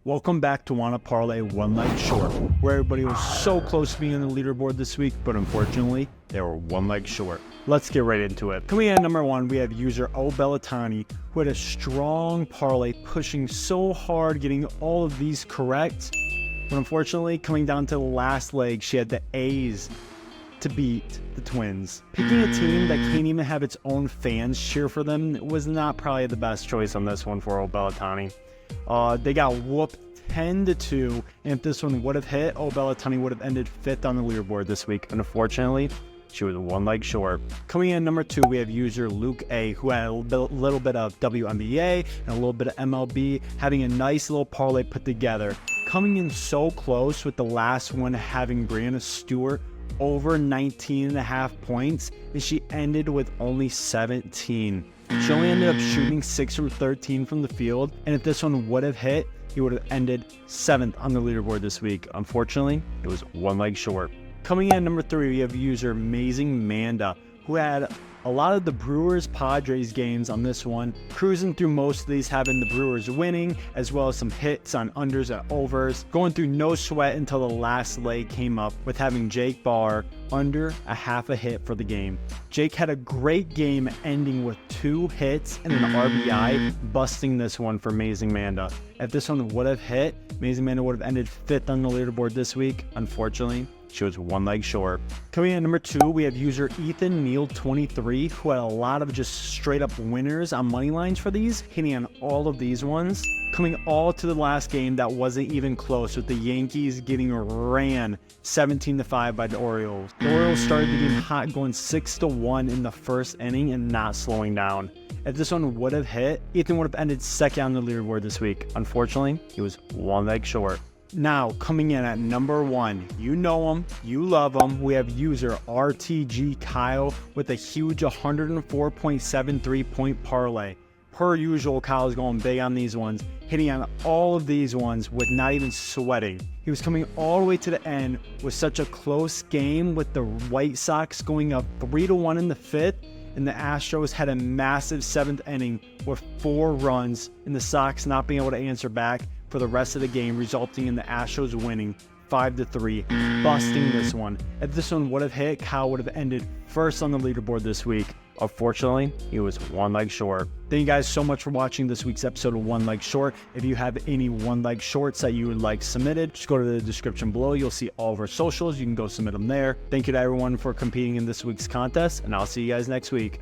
Welcome back to Wanna Parlay one leg short, where everybody was so close to being on the leaderboard this week, but unfortunately, they were one leg short. Let's get right into it. Coming in at number 1, we have user O Bellatani, who had a strong parlay, pushing so hard, getting all of these correct. But unfortunately, coming down to the last leg, she had the A's to beat the Twins. Picking a team that can't even have its own fans cheer for them was not probably the best choice on this one for O Bellatani. They got whooped 10-2, and if this one would have hit, O Bellatani would have ended 5th on the leaderboard this week. And unfortunately, she was one leg short. Coming in at number 2, we have user Luke A, who had a little bit of WNBA and a little bit of MLB, having a nice little parlay put together. Coming in so close with the last one having Brianna Stewart over 19.5 points, and she ended with only 17. She only ended up shooting 6 from 13 from the field, and if this one would have hit, he would have ended 7th on the leaderboard this week. Unfortunately, it was one leg short. Coming in at number 3, we have user Amazing Manda, who had a lot of the Brewers-Padres games on this one, cruising through most of these, having the Brewers winning, as well as some hits on unders and overs, going through no sweat until the last leg came up with having Jake Barr under a half a hit for the game. Jake had a great game, ending with 2 hits and an RBI, busting this one for Amazing Manda. If this one would have hit, Amazing Manda would have ended 5th on the leaderboard this week. Unfortunately, she was one leg short. Coming in at number 2, we have user Ethan Neal 23, who had a lot of just straight up winners on money lines for these, hitting on all of these ones. Coming all to the last game that wasn't even close, with the Yankees getting ran 17-5 by the Orioles. The Orioles started the game hot, going 6-1 in the first inning and not slowing down. If this one would have hit, Ethan would have ended 2nd on the leaderboard this week. Unfortunately, he was one leg short. Now, coming in at number 1, you know him, you love him, we have user RTG Kyle with a huge 104.73 point parlay. Per usual, Kyle's going big on these ones, hitting on all of these ones with not even sweating. He was coming all the way to the end with such a close game, with the White Sox going up 3-1 in the 5th, and the Astros had a massive 7th inning with 4 runs, and the Sox not being able to answer back for the rest of the game, resulting in the Astros winning 5-3, busting this one. If this one would have hit, Kyle would have ended 1st on the leaderboard this week. Unfortunately, he was one leg short. Thank you guys so much for watching this week's episode of One Leg Short. If you have any one leg shorts that you would like submitted, just go to the description below. You'll see all of our socials. You can go submit them there. Thank you to everyone for competing in this week's contest, and I'll see you guys next week.